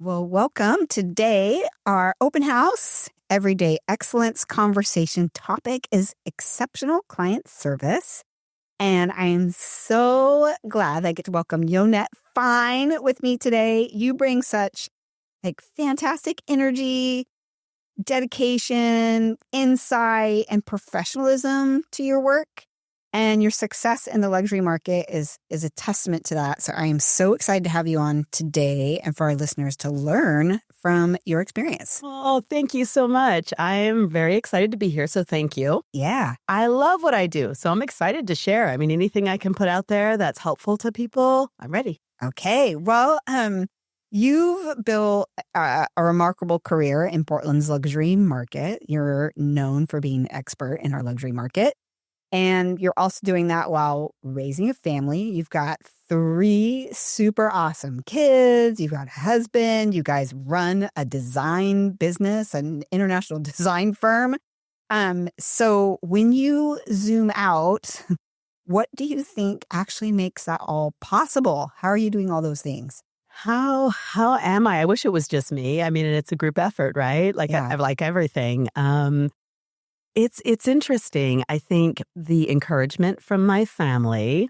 Well, welcome. Today, our open house, everyday excellence conversation topic is exceptional client service. And I am so glad I get to welcome Yonette Fine with me today. You bring such fantastic energy, dedication, insight, and professionalism to your work. And your success in the luxury market is a testament to that. So I am so excited to have you on today and for our listeners to learn from your experience. Oh, thank you so much. I am very excited to be here. So thank you. Yeah. I love what I do. So I'm excited to share. I mean, anything I can put out there that's helpful to people, I'm ready. Okay. Well, you've built a remarkable career in Portland's luxury market. You're known for being an expert in our luxury market. And you're also doing that while raising a family. You've got 3 super awesome kids. You've got a husband. You guys run a design business, an international design firm. So when you zoom out, what do you think actually makes that all possible? How are you doing all those things? How am I? I wish it was just me. I mean, it's a group effort, right? I like everything. It's interesting. I think the encouragement from my family,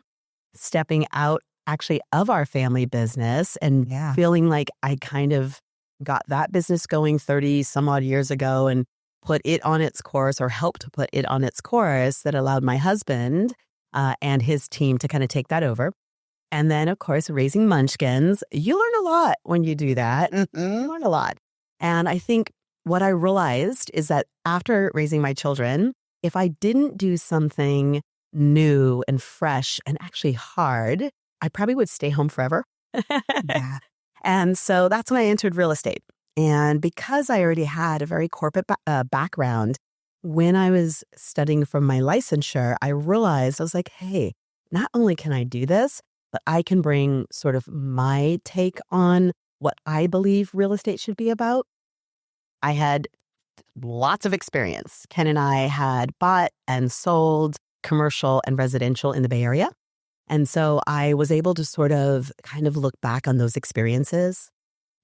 stepping out actually of our family business and feeling like I kind of got that business going 30 some odd years ago and put it on its course or helped to put it on its course that allowed my husband and his team to kind of take that over. And then, of course, raising munchkins. You learn a lot when you do that. Mm-hmm. You learn a lot. And I think what I realized is that after raising my children, if I didn't do something new and fresh and actually hard, I probably would stay home forever. Yeah. And so that's when I entered real estate. And because I already had a very corporate background, when I was studying for my licensure, I realized, I was like, hey, not only can I do this, but I can bring sort of my take on what I believe real estate should be about. I had lots of experience. Ken and I had bought and sold commercial and residential in the Bay Area. And so I was able to sort of kind of look back on those experiences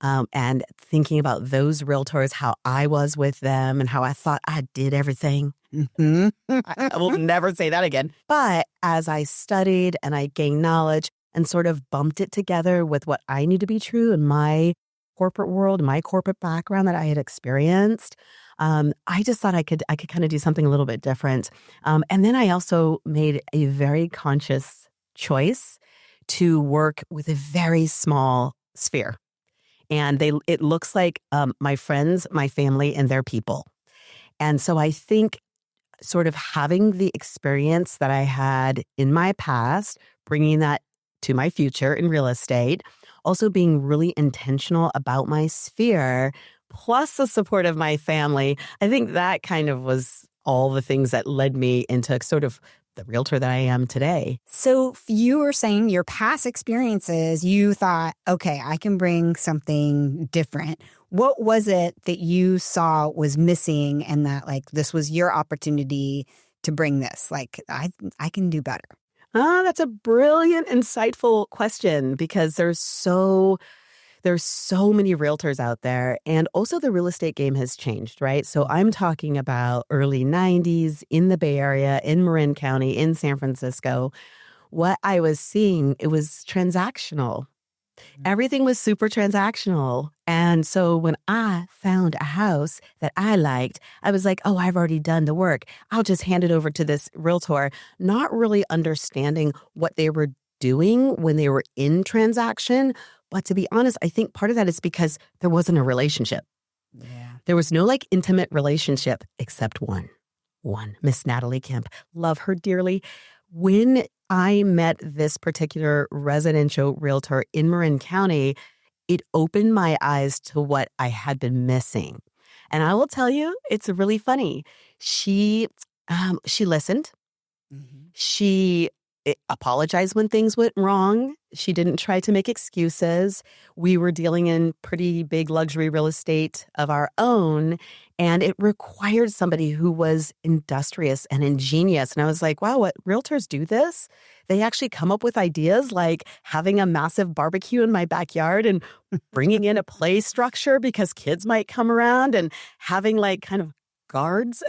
and thinking about those realtors, how I was with them and how I thought I did everything. Mm-hmm. I will never say that again. But as I studied and I gained knowledge and sort of bumped it together with what I knew to be true in my corporate world, my corporate background that I had experienced, I just thought I could kind of do something a little bit different. And then I also made a very conscious choice to work with a very small sphere. And it looks like my friends, my family, and their people. And so I think sort of having the experience that I had in my past, bringing that to my future in real estate, also being really intentional about my sphere, plus the support of my family, I think that kind of was all the things that led me into sort of the realtor that I am today. So you were saying your past experiences, you thought, okay, I can bring something different. What was it that you saw was missing and that this was your opportunity to bring this? I can do better. That's a brilliant, insightful question because there's so many realtors out there. And also the real estate game has changed, right? So I'm talking about early 90s in the Bay Area, in Marin County, in San Francisco. What I was seeing, it was transactional. Everything was super transactional. And so when I found a house that I liked, I was like, oh, I've already done the work. I'll just hand it over to this realtor, not really understanding what they were doing when they were in transaction. But to be honest, I think part of that is because there wasn't a relationship. Yeah. There was no intimate relationship except one, Miss Natalie Kemp. Love her dearly. When I met this particular residential realtor in Marin County, it opened my eyes to what I had been missing. And I will tell you, it's really funny. She listened. Mm-hmm. She apologize when things went wrong. She didn't try to make excuses. We were dealing in pretty big luxury real estate of our own, and it required somebody who was industrious and ingenious. And I was like, wow, what realtors do this? They actually come up with ideas like having a massive barbecue in my backyard and bringing in a play structure because kids might come around, and having like kind of guards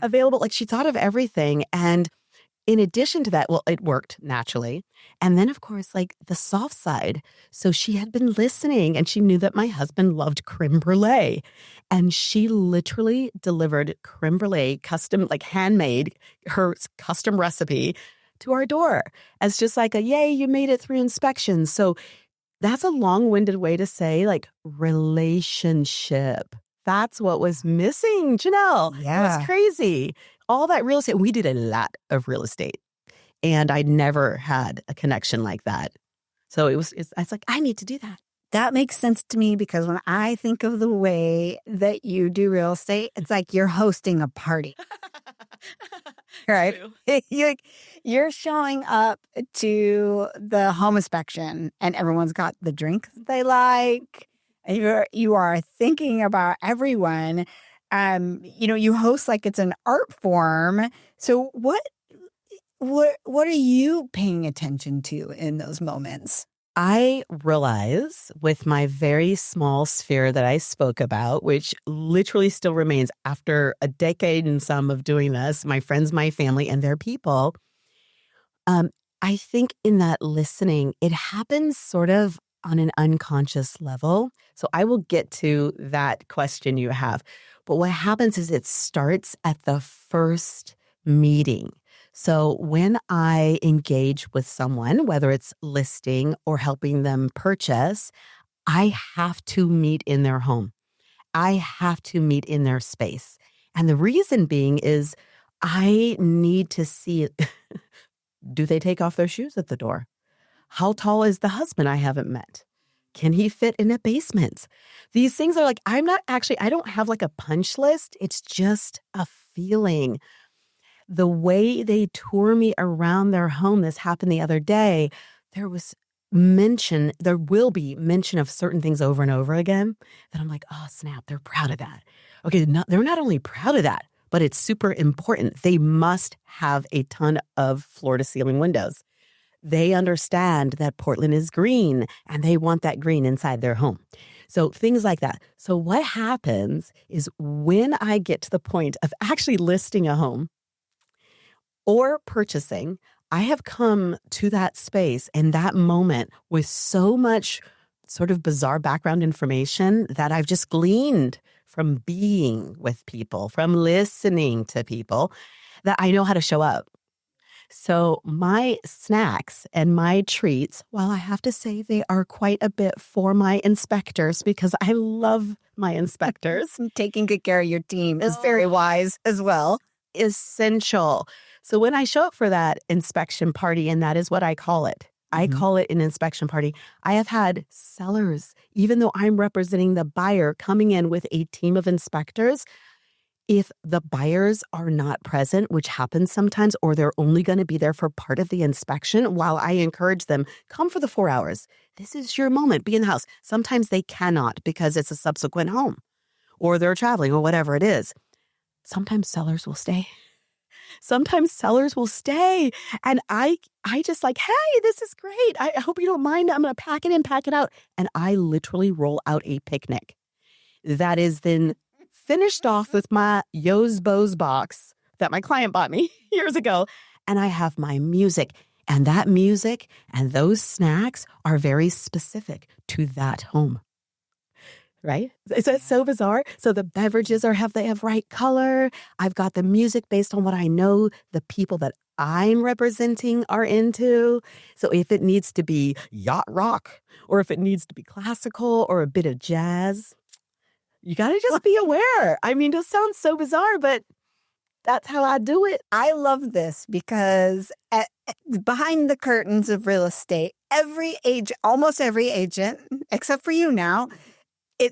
available. Like, she thought of everything. And in addition to that, well, it worked naturally. And then, of course, like the soft side. So she had been listening, and she knew that my husband loved creme brulee. And she literally delivered creme brulee, custom, like handmade, her custom recipe to our door as just like a, yay, you made it through inspection. So that's a long-winded way to say like relationship. That's what was missing, Janelle. Yeah. It was crazy. All that real estate, we did a lot of real estate, and I never had a connection like that. So I was like, I need to do that. That makes sense to me, because when I think of the way that you do real estate, it's like you're hosting a party, right? You're showing up to the home inspection, and everyone's got the drink they like. And you are thinking about everyone. You host like it's an art form. So what are you paying attention to in those moments? I realize with my very small sphere that I spoke about, which literally still remains after a decade and some of doing this, my friends, my family, and their people, I think in that listening, it happens sort of on an unconscious level. So I will get to that question you have. But what happens is it starts at the first meeting. So when I engage with someone, whether it's listing or helping them purchase, I have to meet in their home. I have to meet in their space. And the reason being is I need to see, do they take off their shoes at the door? How tall is the husband I haven't met? Can he fit in a basement? These things are like, I don't have like a punch list. It's just a feeling. The way they tour me around their home, this happened the other day, there will be mention of certain things over and over again that I'm like, oh, snap, they're proud of that. Okay, they're not only proud of that, but it's super important. They must have a ton of floor-to-ceiling windows. They understand that Portland is green, and they want that green inside their home. So things like that. So what happens is when I get to the point of actually listing a home or purchasing, I have come to that space and that moment with so much sort of bizarre background information that I've just gleaned from being with people, from listening to people, that I know how to show up. So my snacks and my treats, while I have to say they are quite a bit for my inspectors, because I love my inspectors. Taking good care of your team is very wise as well. Essential. So when I show up for that inspection party, and that is what I call it, I call it an inspection party. I have had sellers, even though I'm representing the buyer, coming in with a team of inspectors. If the buyers are not present, which happens sometimes, or they're only going to be there for part of the inspection, while I encourage them, come for the 4 hours. This is your moment. Be in the house. Sometimes they cannot because it's a subsequent home, or they're traveling, or whatever it is. Sometimes sellers will stay. And I just like, hey, this is great. I hope you don't mind. I'm going to pack it in, pack it out. And I literally roll out a picnic that is then finished off with my Yo's Bo's box that my client bought me years ago. And I have my music. And that music and those snacks are very specific to that home. Right? Is that so bizarre? So the beverages they have right color. I've got the music based on what I know the people that I'm representing are into. So if it needs to be yacht rock, or if it needs to be classical or a bit of jazz, you got to just be aware. I mean, it sounds so bizarre, but that's how I do it. I love this because behind the curtains of real estate, almost every agent, except for you now,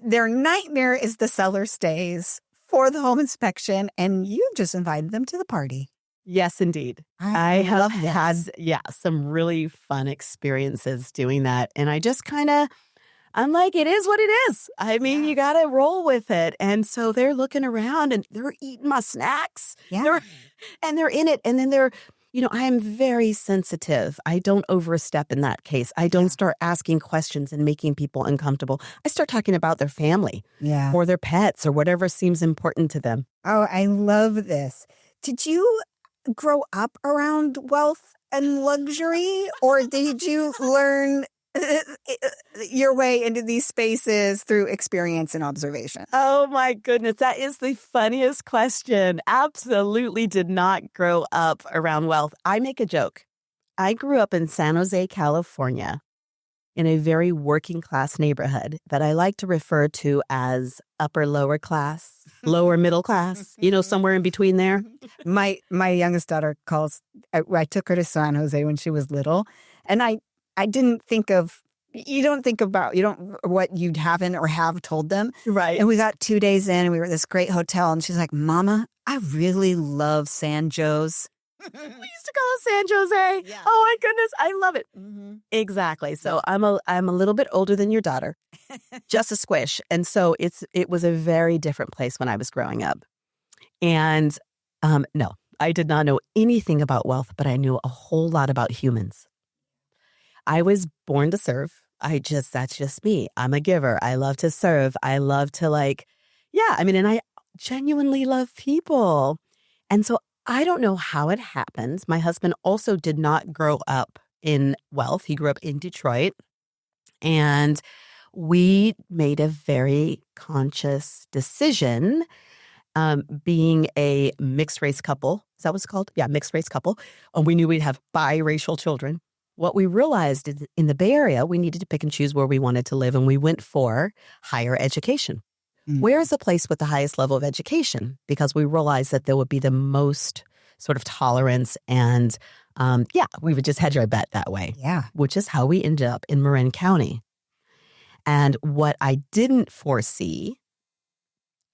their nightmare is the seller stays for the home inspection, and you just invited them to the party. Yes, indeed. I I have love had, this. some really fun experiences doing that. And I just kind of, I'm like, it is what it is. I mean, Yeah. you got to roll with it. And so they're looking around and they're eating my snacks. Yeah. They're in it. And then I am very sensitive. I don't overstep in that case. I don't start asking questions and making people uncomfortable. I start talking about their family Yeah. or their pets or whatever seems important to them. Oh, I love this. Did you grow up around wealth and luxury, or did you learn your way into these spaces through experience and observation? Oh my goodness, that is the funniest question. Absolutely did not grow up around wealth. I make a joke. I grew up in San Jose, California, in a very working class neighborhood that I like to refer to as upper lower class, lower middle class, somewhere in between there. My youngest daughter I took her to San Jose when she was little, and I didn't think of, you don't think about, what you haven't or have told them. Right. And we got 2 days in and we were at this great hotel and she's like, Mama, I really love San Joe's. We used to call it San Jose. Yeah. Oh my goodness, I love it. Mm-hmm. Exactly. So I'm a little bit older than your daughter, just a squish, and so it was a very different place when I was growing up. And no, I did not know anything about wealth, but I knew a whole lot about humans. I was born to serve. That's just me. I'm a giver. I love to serve. I love to and I genuinely love people. And so I don't know how it happened. My husband also did not grow up in wealth. He grew up in Detroit. And we made a very conscious decision, being a mixed race couple. Is that what it's called? Yeah, mixed race couple. And we knew we'd have biracial children. What we realized is in the Bay Area, we needed to pick and choose where we wanted to live. And we went for higher education. Where is the place with the highest level of education? Because we realized that there would be the most sort of tolerance and, we would just hedge our bet that way. Yeah. Which is how we ended up in Marin County. And what I didn't foresee,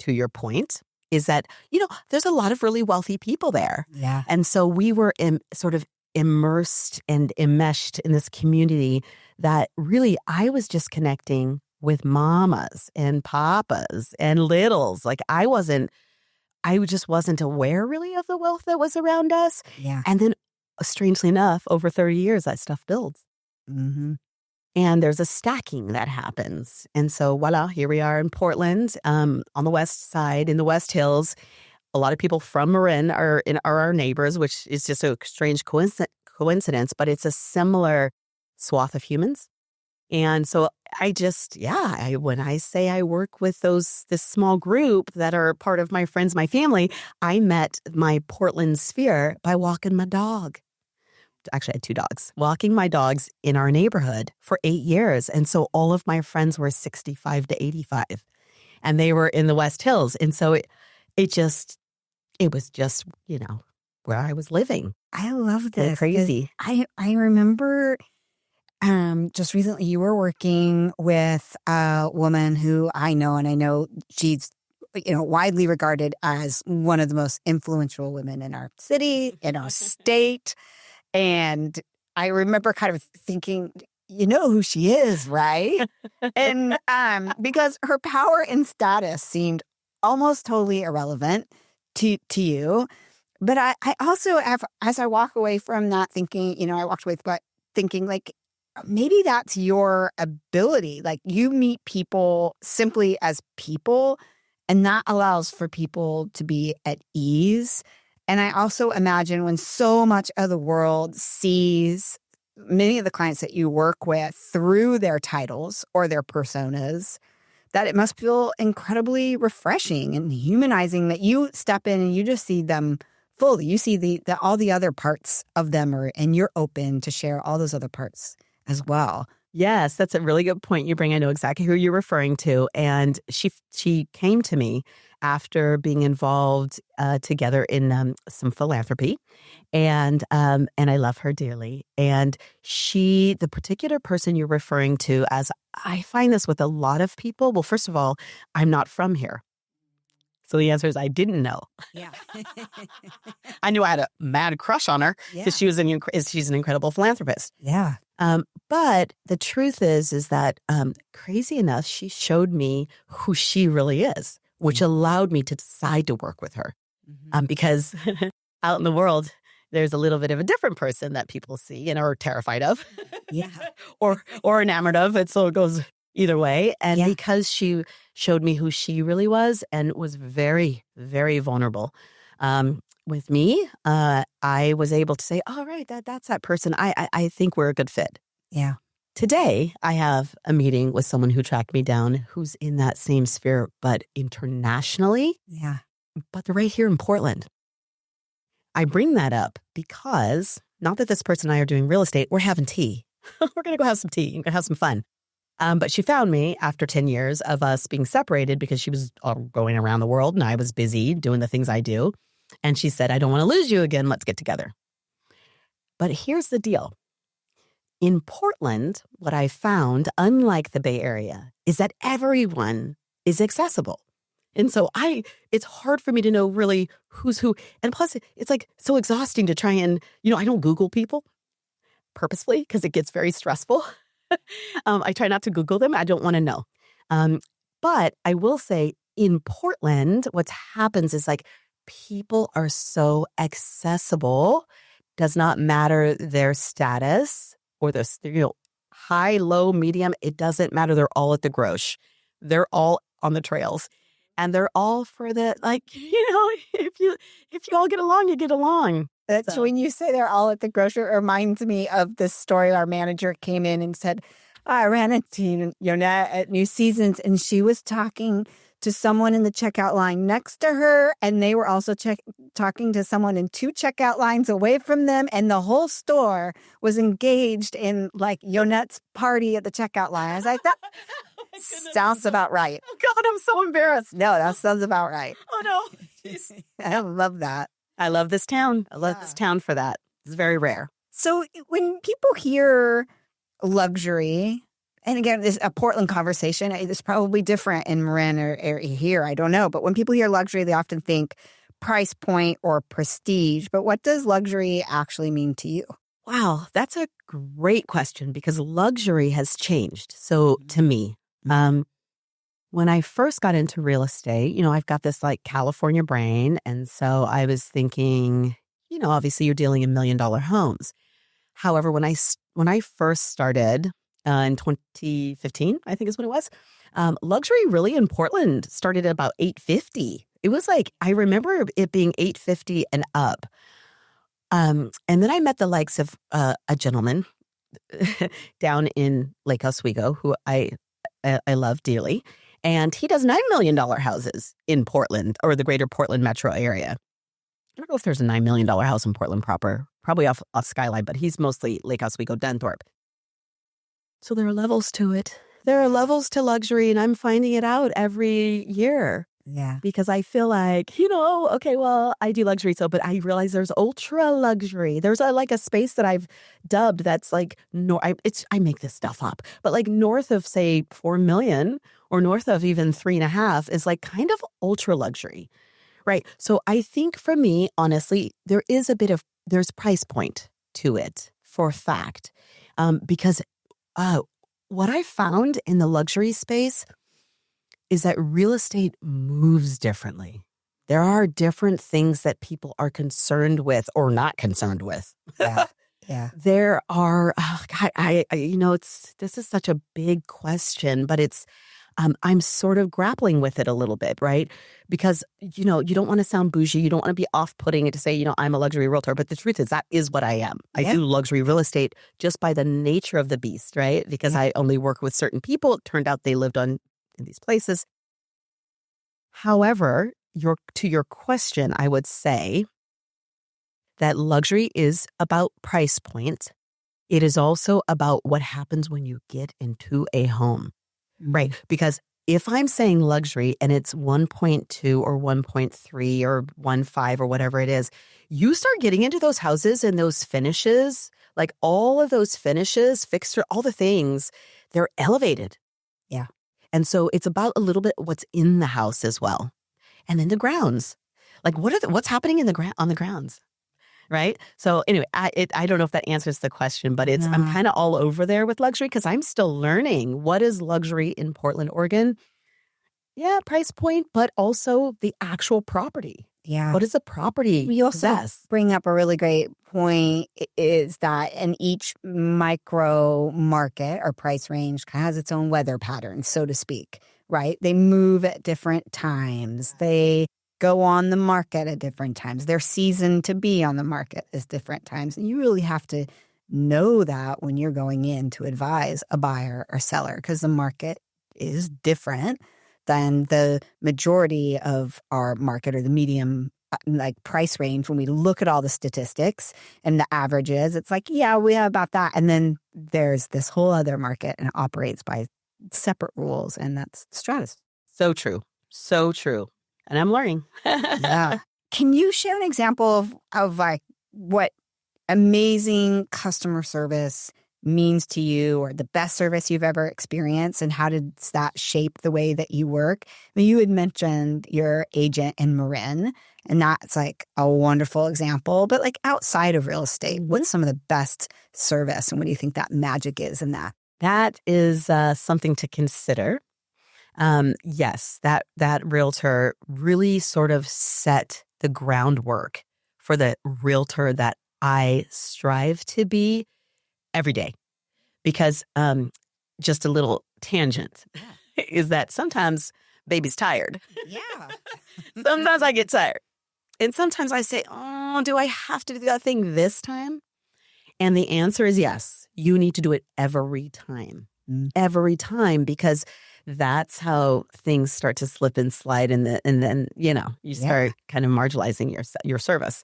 to your point, is that, there's a lot of really wealthy people there. Yeah. And so we were sort of immersed and enmeshed in this community that really I was just connecting with mamas and papas and littles. Like I just wasn't aware really of the wealth that was around us. Yeah. And then strangely enough, over 30 years, that stuff builds. Mm-hmm. And there's a stacking that happens. And so voila, here we are in Portland, on the west side, in the West Hills. A lot of people from Marin are our neighbors, which is just a strange coincidence, but it's a similar swath of humans. And so when I say I work with this small group that are part of my friends, my family, I met my Portland sphere by walking my dog. Actually, I had 2 dogs, walking my dogs in our neighborhood for 8 years. And so all of my friends were 65 to 85 and they were in the West Hills. And so it was just, where I was living. I love this. Crazy. I remember just recently you were working with a woman who I know, and I know she's widely regarded as one of the most influential women in our city, in our state. And I remember kind of thinking, you know who she is, right? And because her power and status seemed almost totally irrelevant to you. But I also have, as I walk away from that thinking, I walked away thinking like, maybe that's your ability. Like you meet people simply as people, and that allows for people to be at ease. And I also imagine when so much of the world sees many of the clients that you work with through their titles or their personas, that it must feel incredibly refreshing and humanizing that you step in and you just see them fully. You see all the other parts of them and you're open to share all those other parts as well. Yes, that's a really good point you bring. I know exactly who you're referring to. And she came to me after being involved together in some philanthropy. And I love her dearly. And the particular person you're referring to, as I find this with a lot of people. Well, first of all, I'm not from here. So the answer is I didn't know. Yeah. I knew I had a mad crush on her because she's an incredible philanthropist. Yeah. But the truth is that crazy enough, she showed me who she really is, which allowed me to decide to work with her. Because out in the world, there's a little bit of a different person that people see and are terrified of. Yeah. or enamored of. So it goes either way. And because she showed me who she really was and was very, very vulnerable with me, I was able to say, all right, that's that person. I think we're a good fit. Yeah. Today, I have a meeting with someone who tracked me down who's in that same sphere, but internationally. Yeah. But they're right here in Portland. I bring that up because not that this person and I are doing real estate, we're having tea. We're going to go have some tea. We're going to have some fun. But she found me after 10 years of us being separated because she was going around the world and I was busy doing the things I do. And she said, I don't want to lose you again. Let's get together. But here's the deal. In Portland, what I found, unlike the Bay Area, is that everyone is accessible. And so it's hard for me to know really who's who. And plus, it's like so exhausting to try and, I don't Google people purposefully because it gets very stressful. I try not to Google them. I don't want to know. But I will say in Portland, what happens is like people are so accessible, does not matter their status or their, high, low, medium. It doesn't matter. They're all at the Grosh. They're all on the trails. And they're all for the, if you all get along, you get along. That's when you say they're all at the grocery, it reminds me of this story. Our manager came in and said, I ran into Yonette at New Seasons, and she was talking to someone in the checkout line next to her, and they were also talking to someone in 2 checkout lines away from them, and the whole store was engaged in like Yonette's party at the checkout line. I was like, that sounds about right. Oh, God, I'm so embarrassed. No, that sounds about right. Oh, no. I love that. I love this town. I love this town for that. It's very rare. So when people hear luxury, and again, this a Portland conversation, it's probably different in Marin or here, I don't know. But when people hear luxury, they often think price point or prestige. But what does luxury actually mean to you? Wow, that's a great question because luxury has changed. So to me, when I first got into real estate, I've got this like California brain. And so I was thinking, obviously you're dealing in $1 million homes. However, when I first started in 2015, I think is when it was, luxury really in Portland started at about $850. It was like, I remember it being $850 and up. And then I met the likes of a gentleman down in Lake Oswego who I love dearly. And he does $9 million houses in Portland or the greater Portland metro area. I don't know if there's a $9 million house in Portland proper, probably off Skyline, but he's mostly Lake Oswego, Denthorpe. So there are levels to it. There are levels to luxury, and I'm finding it out every year. Yeah. Because I feel like, okay, well, I do luxury, but I realize there's ultra luxury. There's a space that I've dubbed that's like, I make this stuff up, but like north of, say, 4 million or north of even 3.5 is like kind of ultra luxury, right? So I think for me, honestly, there's price point to it for a fact. Because what I found in the luxury space is that real estate moves differently. There are different things that people are concerned with or not concerned with. Yeah. Yeah. There are, this is such a big question, but I'm sort of grappling with it a little bit, right? Because, you don't want to sound bougie. You don't want to be off-putting to say, I'm a luxury realtor. But the truth is that is what I am. I do luxury real estate just by the nature of the beast, right? Because I only work with certain people. It turned out they lived in these places. However, to your question, I would say that luxury is about price point. It is also about what happens when you get into a home, right? Because if I'm saying luxury and it's 1.2 or 1.3 or 1.5 or whatever it is, you start getting into those houses and those finishes, like all of those finishes, fixture, all the things, they're elevated. Yeah. And so it's about a little bit what's in the house as well. and then the grounds. Like what's happening in on the grounds? Right. So anyway, I don't know if that answers the question, but I'm kind of all over there with luxury because I'm still learning what is luxury in Portland, Oregon. Yeah, price point, but also the actual property. Yeah. What does the property You also possess? bring up a really great point is that in each micro market or price range kind of has its own weather patterns, so to speak, right? They move at different times. They go on the market at different times. Their season to be on the market is different times. And you really have to know that when you're going in to advise a buyer or seller because the market is different than the majority of our market or the medium like price range. When we look at all the statistics and the averages, it's like, yeah, we have about that. And then there's this whole other market and it operates by separate rules. And that's stratus. So true. So true. And I'm learning. Yeah. Can you share an example of like what amazing customer service means to you or the best service you've ever experienced and how did that shape the way that you work? I mean, you had mentioned your agent in Marin and that's like a wonderful example, but like outside of real estate, what's some of the best service and what do you think that magic is in that? That is something to consider. Yes, that realtor really sort of set the groundwork for the realtor that I strive to be every day. Because just a little tangent is that sometimes baby's tired. Yeah. Sometimes I get tired. And sometimes I say, oh, do I have to do that thing this time? And the answer is yes. You need to do it every time. Every time, because that's how things start to slip and slide, and then you start kind of marginalizing your service.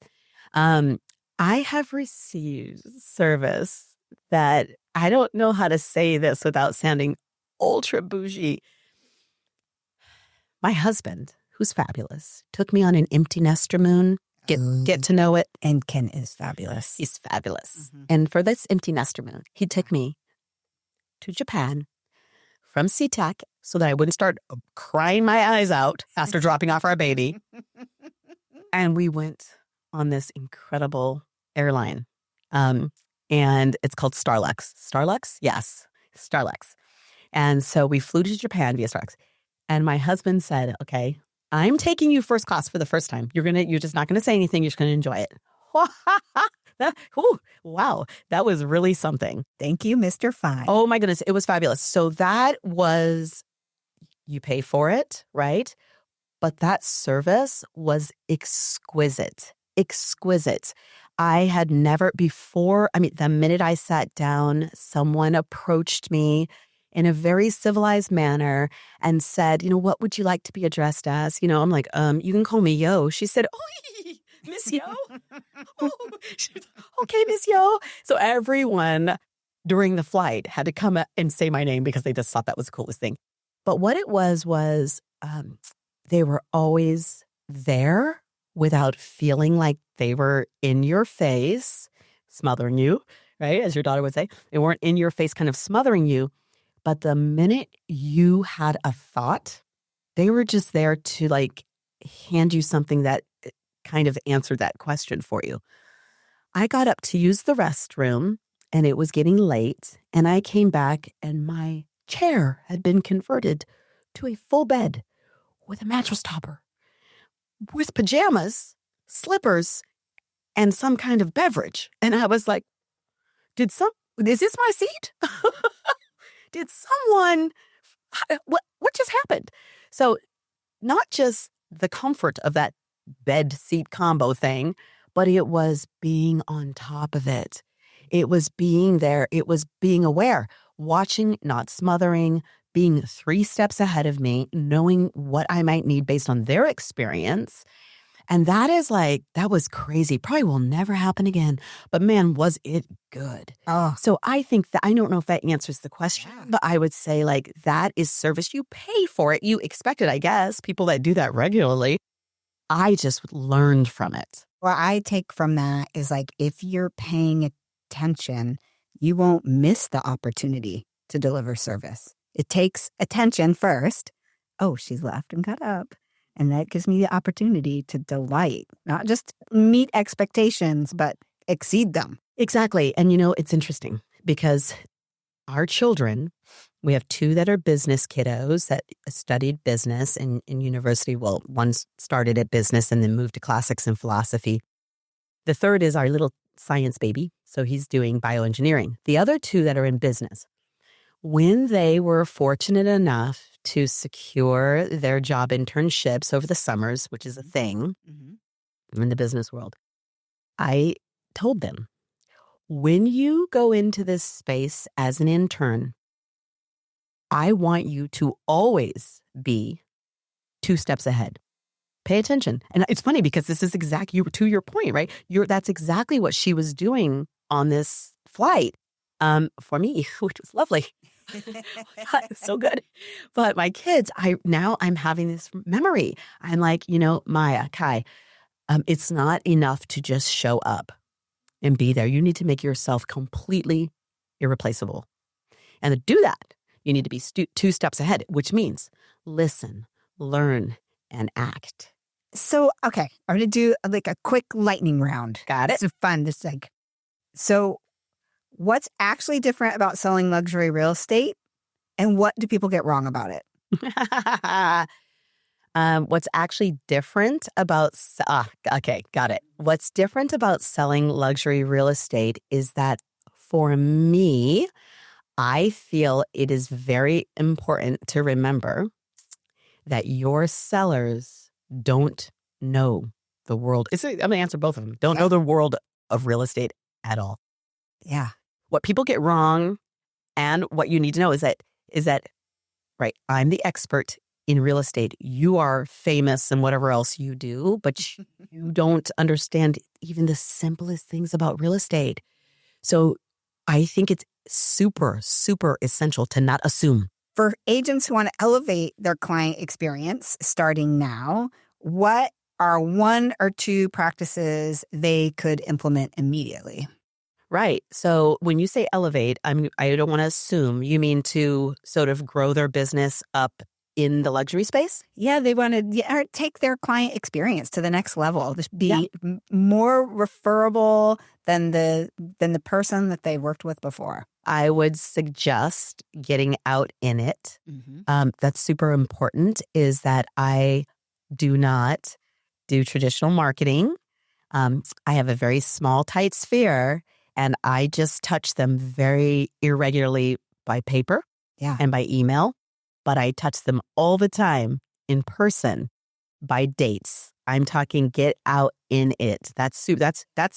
I have received service that I don't know how to say this without sounding ultra bougie. My husband, who's fabulous, took me on an empty nester moon. Get to know it. And Ken is fabulous. He's fabulous. Mm-hmm. And for this empty nester moon, he took me to Japan from SeaTac so that I wouldn't start crying my eyes out after dropping off our baby. And we went on this incredible airline. And it's called Starlux. Starlux? Yes, Starlux. And so we flew to Japan via Starlux. And my husband said, okay, I'm taking you first class for the first time. You're just not going to say anything. You're just going to enjoy it. Wow. That was really something. Thank you, Mr. Fine. Oh my goodness. It was fabulous. So that was, you pay for it, right? But that service was exquisite. Exquisite. I had never before, the minute I sat down, someone approached me in a very civilized manner and said, what would you like to be addressed as? I'm like, you can call me Yo. She said, oh, Miss Yo. Oh, okay, Miss Yo. So everyone during the flight had to come and say my name because they just thought that was the coolest thing. But what it was they were always there without feeling like they were in your face, smothering you, right? As your daughter would say. They weren't in your face kind of smothering you. But the minute you had a thought, they were just there to like hand you something that kind of answered that question for you. I got up to use the restroom and it was getting late. And I came back and my chair had been converted to a full bed with a mattress topper, with pajamas, slippers, and some kind of beverage. And I was like, is this my seat? Did someone, what just happened? So not just the comfort of that bed seat combo thing, but it was being on top of it. It was being there. It was being aware, watching, not smothering, being 3 steps ahead of me, knowing what I might need based on their experience. And that was crazy. Probably will never happen again. But man, was it good. Oh. So I think that, I don't know if that answers the question, but I would say that is service. You pay for it. You expect it, I guess. People that do that regularly. I just learned from it. What I take from that is if you're paying attention, you won't miss the opportunity to deliver service. It takes attention first. Oh, she's left and got up. And that gives me the opportunity to delight, not just meet expectations, but exceed them. Exactly. And it's interesting because our children, we have 2 that are business kiddos that studied business in university. Well, one started at business and then moved to classics and philosophy. The third is our little science baby. So he's doing bioengineering. The other 2 that are in business, when they were fortunate enough to secure their job internships over the summers, which is a thing in the business world, I told them, when you go into this space as an intern, I want you to always be 2 steps ahead. Pay attention. And it's funny because this is exactly, to your point, right? That's exactly what she was doing on this flight for me, which was lovely. So good. But my kids, I'm having this memory. I'm like, Maya, Kai, it's not enough to just show up and be there. You need to make yourself completely irreplaceable. And to do that, you need to be 2 steps ahead, which means listen, learn, and act. So, okay, I'm going to do like a quick lightning round. Got it? This is fun. So what's actually different about selling luxury real estate, and what do people get wrong about it? What's actually different about, okay, got it. What's different about selling luxury real estate is that for me, I feel it is very important to remember that your sellers don't know the world. I'm going to answer both of them. Don't know the world of real estate at all. Yeah. What people get wrong and what you need to know is that, right, I'm the expert in real estate. You are famous and whatever else you do, but you don't understand even the simplest things about real estate. So I think it's super, super essential to not assume. For agents who want to elevate their client experience starting now, what are 1 or 2 practices they could implement immediately? Right. So when you say elevate, I don't want to assume you mean to sort of grow their business up in the luxury space? Yeah, they want to take their client experience to the next level. Just be more referable than the person that they worked with before. I would suggest getting out in it. That's super important, is that I do not do traditional marketing. I have a very small, tight sphere, and I just touch them very irregularly by paper and by email. But I touch them all the time in person by dates. I'm talking get out in it. That's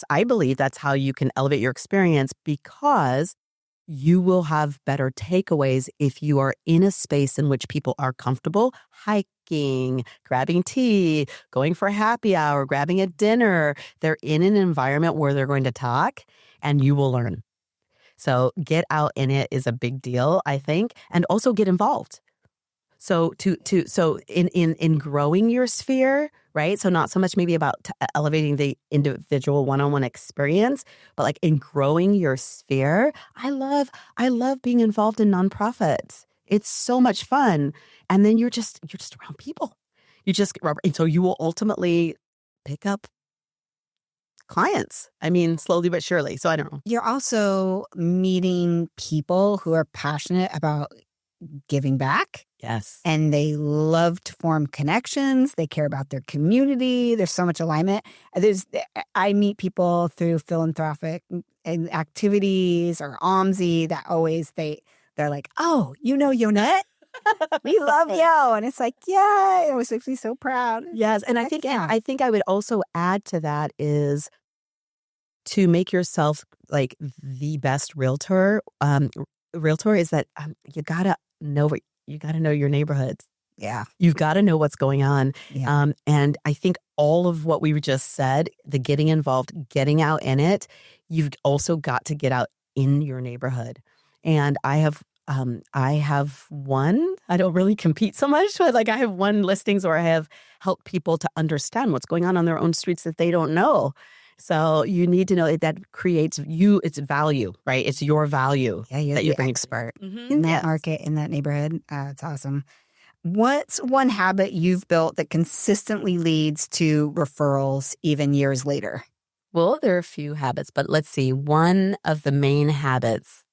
I believe that's how you can elevate your experience, because you will have better takeaways if you are in a space in which people are comfortable hiking, grabbing tea, going for a happy hour, grabbing a dinner. They're in an environment where they're going to talk, and you will learn. So get out in it is a big deal, I think, and also get involved. So in growing your sphere, right? So not so much maybe about elevating the individual one-on-one experience, but like in growing your sphere. I love being involved in nonprofits. It's so much fun. And then you're just around people. And so you will ultimately pick up clients. I mean, slowly but surely. So I don't know. You're also meeting people who are passionate about giving back. Yes. And they love to form connections. They care about their community. There's so much alignment. I meet people through philanthropic activities or OMSI that always they're like, oh, Yonette? We love you. And it's like, yeah, it was makes me so proud. Yes. And I think I would also add to that is to make yourself like the best realtor. Realtor is that you gotta know your neighborhoods. Yeah. You've got to know what's going on. Yeah. And I think all of what we just said, the getting involved, getting out in it, you've also got to get out in your neighborhood. And I have one, I don't really compete so much, but like I have won listings where I have helped people to understand what's going on their own streets that they don't know. So you need to know that creates it's value, right? It's your value that you bring expert in that market, in that neighborhood. It's awesome. What's one habit you've built that consistently leads to referrals even years later? Well, there are a few habits, but let's see. One of the main habits,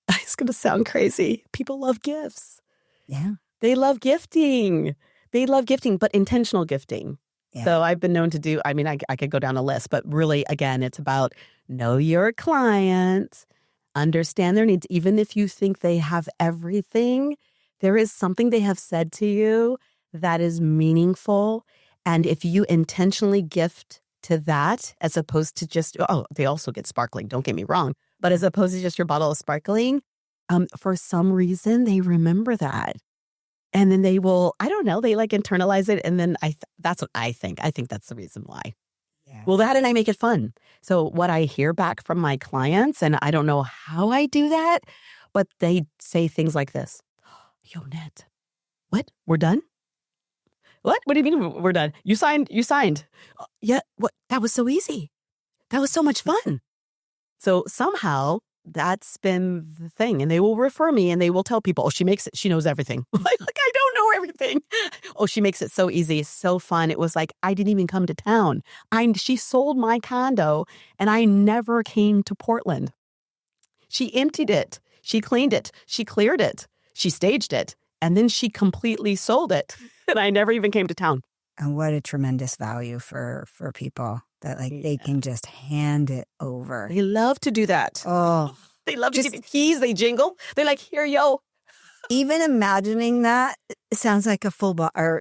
it's going to sound crazy. People love gifts. Yeah. They love gifting. They love gifting, but intentional gifting. Yeah. So I've been known to do, I mean, I could go down a list, but really, again, it's about know your client, understand their needs. Even if you think they have everything, there is something they have said to you that is meaningful. And if you intentionally gift to that, as opposed to just, oh, they also get sparkling, don't get me wrong, but as opposed to just your bottle of sparkling, for some reason, they remember that. And then they will, I don't know, they like internalize it. And then that's what I think. I think that's the reason why. Yeah. Well, that and I make it fun. So what I hear back from my clients, and I don't know how I do that, but they say things like this. Yonette, what? We're done? What? What do you mean we're done? You signed? Yeah. What? That was so easy. That was so much fun. So somehow that's been the thing. And they will refer me and they will tell people, oh, she makes it. She knows everything. like I don't know everything. Oh, she makes it so easy. So fun. It was like, I didn't even come to town. She sold my condo and I never came to Portland. She emptied it. She cleaned it. She cleared it. She staged it. And then she completely sold it. And I never even came to town. And what a tremendous value for people that they can just hand it over. They love to do that. Oh, they love to give you keys. They jingle. They're like, here, yo. Even imagining that sounds like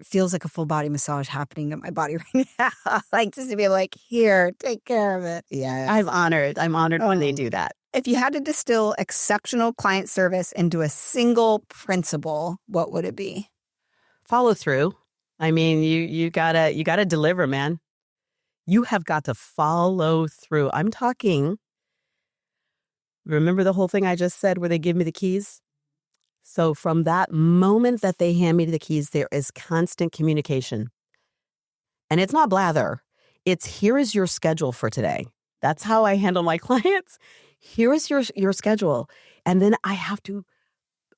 feels like a full body massage happening in my body right now. Like just to be like, here, take care of it. Yeah. I'm honored when they do that. If you had to distill exceptional client service into a single principle, what would it be? Follow through. I mean, you gotta deliver, man. You have got to follow through. I'm talking. Remember the whole thing I just said where they give me the keys? So from that moment that they hand me the keys, there is constant communication. And it's not blather. It's here is your schedule for today. That's how I handle my clients. Here is your schedule. And then I have to,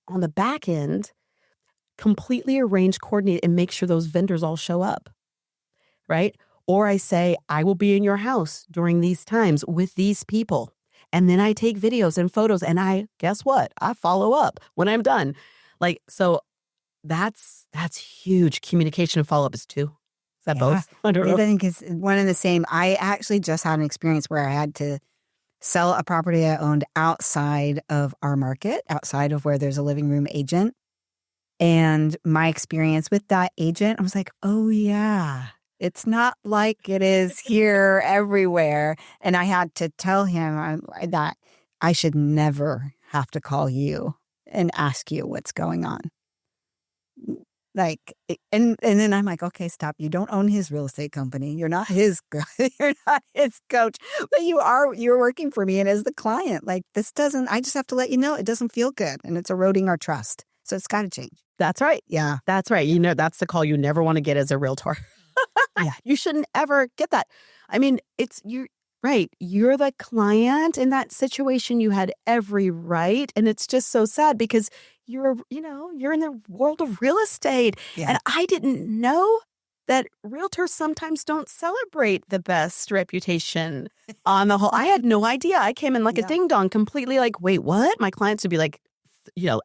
on the back end, completely arrange, coordinate, and make sure those vendors all show up, right? Or I say, I will be in your house during these times with these people. And then I take videos and photos and guess what? I follow up when I'm done. So that's huge. Communication and follow-up is two. Is that both? I don't know. I think it's one and the same. I actually just had an experience where I had to sell a property I owned outside of our market, outside of where there's a living room agent. And my experience with that agent, I was like, oh yeah, it's not like it is here everywhere. And I had to tell him that I should never have to call you and ask you what's going on. And then I'm like, okay, stop. You don't own his real estate company. You're not his coach, but you're working for me and as the client. I just have to let you know it doesn't feel good and it's eroding our trust. So it's got to change. That's right. Yeah. That's right. That's the call you never want to get as a realtor. Yeah. You shouldn't ever get that. I mean, you're right. You're the client in that situation. You had every right. And it's just so sad because you're in the world of real estate. Yeah. And I didn't know that realtors sometimes don't celebrate the best reputation on the whole. I had no idea. I came in like a ding dong, completely like, wait, what? My clients would be like,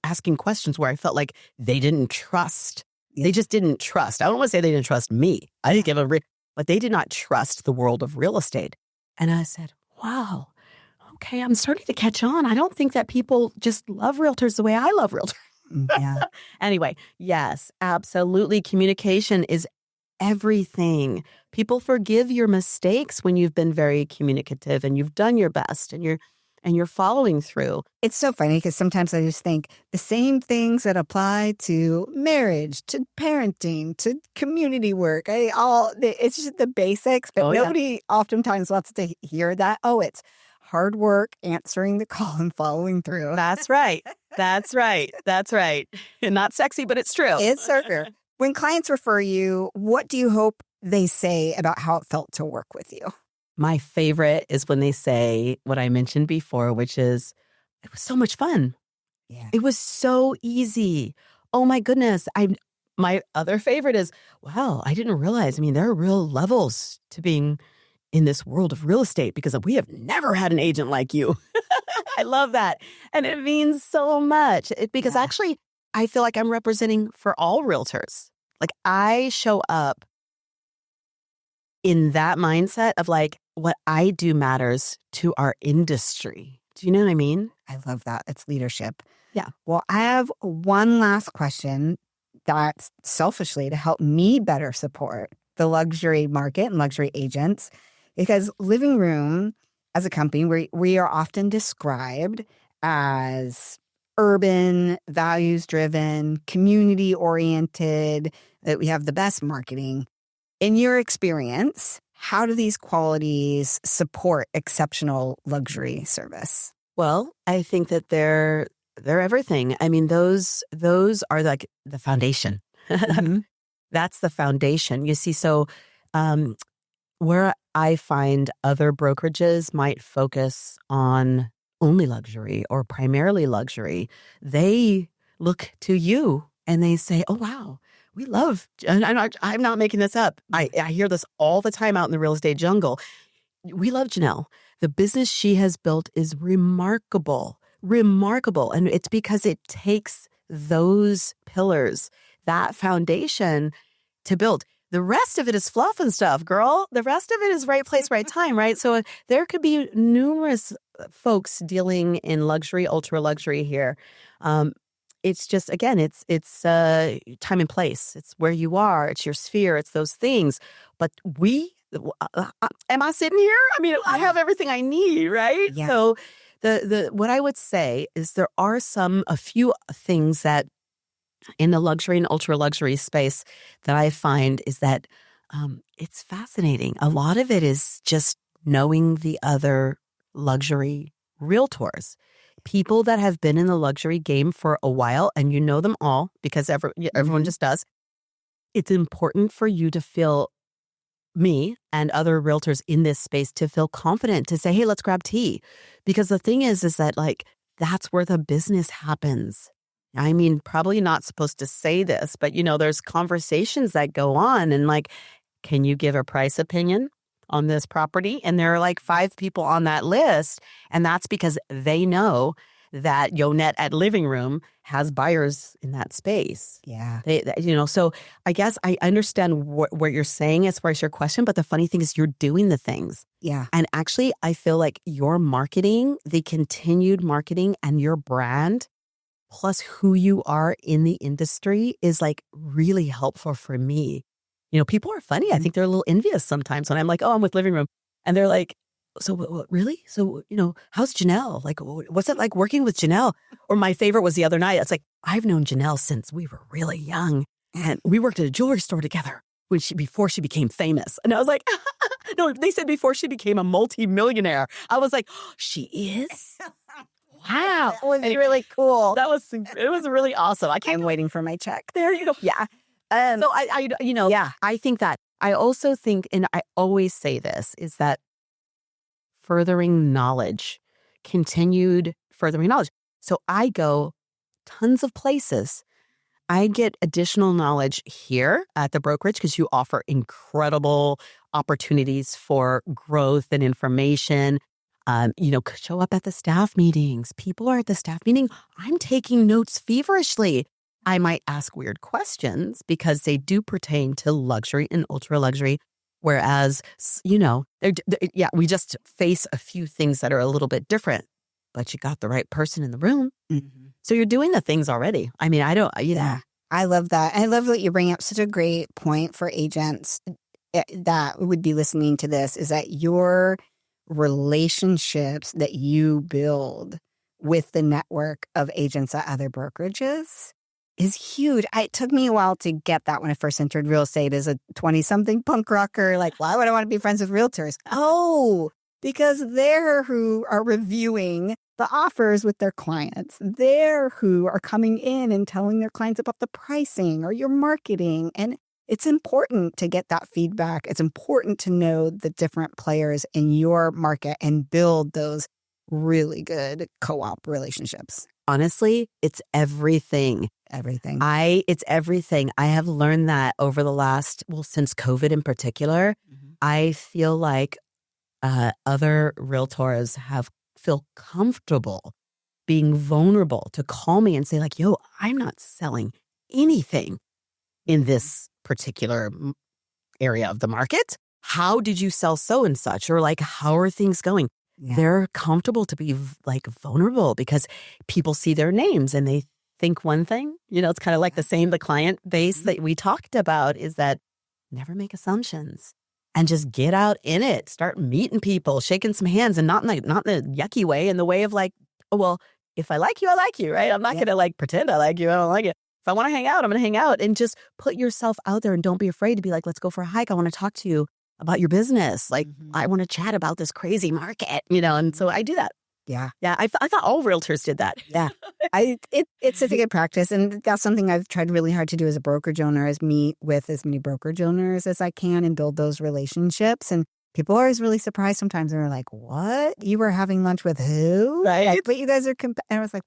asking questions where I felt like they didn't trust. Yeah. They just didn't trust. I don't want to say they didn't trust me. I didn't give but they did not trust the world of real estate. And I said, wow, okay, I'm starting to catch on. I don't think that people just love realtors the way I love realtors. Yeah. Anyway, yes, absolutely. Communication is everything. People forgive your mistakes when you've been very communicative and you've done your best and you're following through. It's so funny because sometimes I just think the same things that apply to marriage, to parenting, to community work. It's just the basics, but nobody oftentimes wants to hear that. Oh, it's hard work, answering the call and following through. That's right. That's right. That's right. And not sexy, but it's true. It's so true. When clients refer you, what do you hope they say about how it felt to work with you? My favorite is when they say what I mentioned before, which is, it was so much fun. Yeah. It was so easy. Oh my goodness. my other favorite is, wow, I didn't realize. I mean, there are real levels to being in this world of real estate because we have never had an agent like you. I love that. And it means so much because actually I feel like I'm representing for all realtors. Like I show up in that mindset of like what I do matters to our industry. Do you know what I mean? I love that. It's leadership. Yeah. Well, I have one last question that's selfishly to help me better support the luxury market and luxury agents, because Living Room as a company, we are often described as urban, values-driven, community-oriented, that we have the best marketing. In your experience, how do these qualities support exceptional luxury service? Well, I think that they're everything. I mean, those are like the foundation. Mhm. That's the foundation. You see, so where I find other brokerages might focus on only luxury or primarily luxury, they look to you and they say, "Oh wow, we love." And I'm not making this up. I hear this all the time out in the real estate jungle. We love Janelle. The business she has built is remarkable, remarkable. And it's because it takes those pillars, that foundation to build. The rest of it is fluff and stuff, girl. The rest of it is right place, right time, right? So there could be numerous folks dealing in luxury, ultra luxury here. It's just, again, it's time and place. It's where you are. It's your sphere. It's those things. But am I sitting here? I mean, I have everything I need, right? Yeah. So the what I would say is there are a few things that in the luxury and ultra luxury space that I find is that it's fascinating. A lot of it is just knowing the other luxury realtors, people that have been in the luxury game for a while, and you know them all because everyone just does. It's important for you to feel me and other realtors in this space to feel confident to say, hey, let's grab tea. Because the thing is that like, that's where the business happens. I mean, probably not supposed to say this, but there's conversations that go on and like, can you give a price opinion on this property? And there are like 5 people on that list. And that's because they know that Yonette at Living Room has buyers in that space. Yeah. So I guess I understand what you're saying as far as your question, but the funny thing is you're doing the things. Yeah. And actually, I feel like your marketing, the continued marketing and your brand, plus who you are in the industry is like really helpful for me. People are funny. I think they're a little envious sometimes when I'm like, oh, I'm with Living Room. And they're like, so what, really? So, how's Janelle? Like, what's it like working with Janelle? Or my favorite was the other night. It's like, I've known Janelle since we were really young. And we worked at a jewelry store together before she became famous. And I was like, no, they said before she became a multi-millionaire. I was like, oh, she is? Wow. That was really cool. It was really awesome. I'm waiting for my check. There you go. Yeah. So I think that I also think, and I always say this, is that furthering knowledge, continued furthering knowledge. So I go tons of places. I get additional knowledge here at the brokerage because you offer incredible opportunities for growth and information. Show up at the staff meetings. People are at the staff meeting. I'm taking notes feverishly. I might ask weird questions because they do pertain to luxury and ultra luxury. Whereas, we just face a few things that are a little bit different, but you got the right person in the room. Mm-hmm. So you're doing the things already. I mean, I don't. Yeah, I love that. I love that you bring up such a great point for agents that would be listening to this, is that your relationships that you build with the network of agents at other brokerages is huge. It took me a while to get that when I first entered real estate as a 20-something punk rocker. Like, why would I want to be friends with realtors? Oh, because they're who are reviewing the offers with their clients. They're who are coming in and telling their clients about the pricing or your marketing. And it's important to get that feedback. It's important to know the different players in your market and build those really good co-op relationships? Honestly, it's everything. Everything. It's everything. I have learned that over the last, since COVID in particular, I feel like other realtors feel comfortable being vulnerable to call me and say like, yo, I'm not selling anything in this particular area of the market. How did you sell so and such? Or like, how are things going? Yeah. They're comfortable to be like vulnerable because people see their names and they think one thing. It's kind of like the client base that we talked about is that never make assumptions and just get out in it. Start meeting people, shaking some hands, and not in the yucky way, in the way of like, oh, well, if I like you, right? I'm not going to like pretend I like you. I don't like it. If I want to hang out, I'm going to hang out, and just put yourself out there and don't be afraid to be like, let's go for a hike. I want to talk to you about your business. Like, I want to chat about this crazy market, and so I do that. Yeah. Yeah. I thought all realtors did that. Yeah. It's such a good practice. And that's something I've tried really hard to do as a brokerage owner, is meet with as many brokerage owners as I can and build those relationships. And people are always really surprised sometimes. They're like, what? You were having lunch with who? Right. Like, but you guys are, and I was like,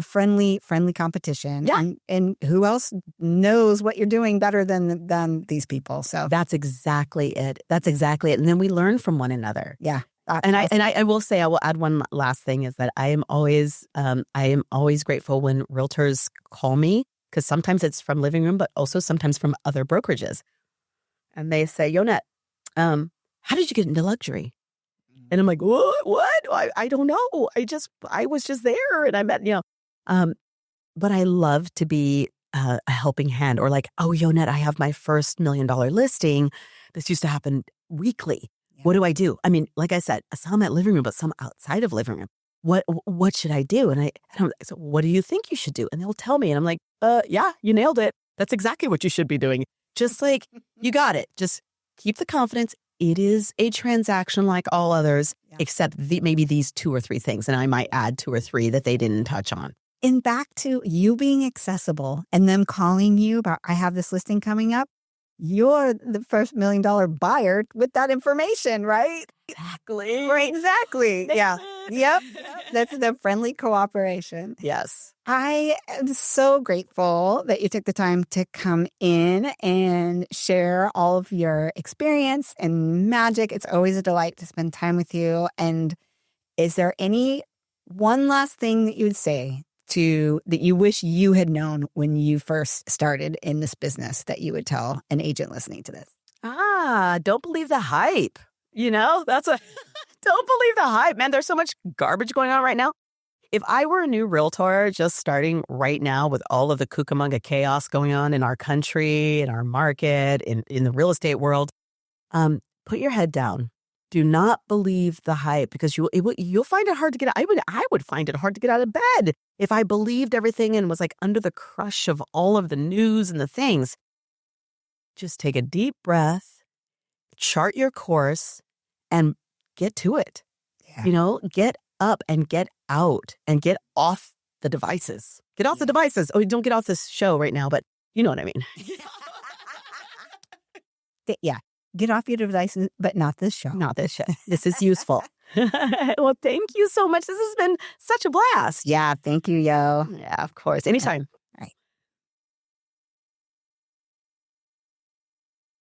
friendly competition. Yeah. And who else knows what you're doing better than these people? So that's exactly it. And then we learn from one another. Yeah. And I will say, I will add one last thing, is that I am always grateful when realtors call me, because sometimes it's from Living Room, but also sometimes from other brokerages. And they say, Yonette, how did you get into luxury? And I'm like, what? I don't know. I was just there and I met, but I love to be a helping hand, or like, oh, Yonette, I have my first $1 million listing. This used to happen weekly. What do I do? I mean, like I said, some at Living Room, but some outside of Living Room. What should I do? And so what do you think you should do? And they'll tell me. And I'm like, yeah, you nailed it. That's exactly what you should be doing. Just like, you got it. Just keep the confidence. It is a transaction like all others, except maybe these 2 or 3 things. And I might add 2 or 3 that they didn't touch on. And back to you being accessible and them calling you about, I have this listing coming up. You're the first $1 million buyer with that information, right? Exactly. Right, exactly. Yeah. Yep. That's the friendly cooperation. Yes. I am so grateful that you took the time to come in and share all of your experience and magic. It's always a delight to spend time with you. And is there any one last thing that you would say that you wish you had known when you first started in this business that you would tell an agent listening to this? Don't believe the hype. Don't believe the hype, man. There's so much garbage going on right now. If I were a new realtor just starting right now with all of the cucamonga chaos going on in our country, in our market, in the real estate world, put your head down. Do not believe the hype, because you'll find it hard to get. I would find it hard to get out of bed if I believed everything and was like under the crush of all of the news and the things. Just take a deep breath, chart your course, and get to it. Yeah. Get up and get out and get off the devices. Get off the devices. Oh, don't get off this show right now, but you know what I mean. Yeah. Get off your devices, but not this show. Not this show. This is useful. Well, thank you so much. This has been such a blast. Yeah, thank you, yo. Yeah, of course. Anytime.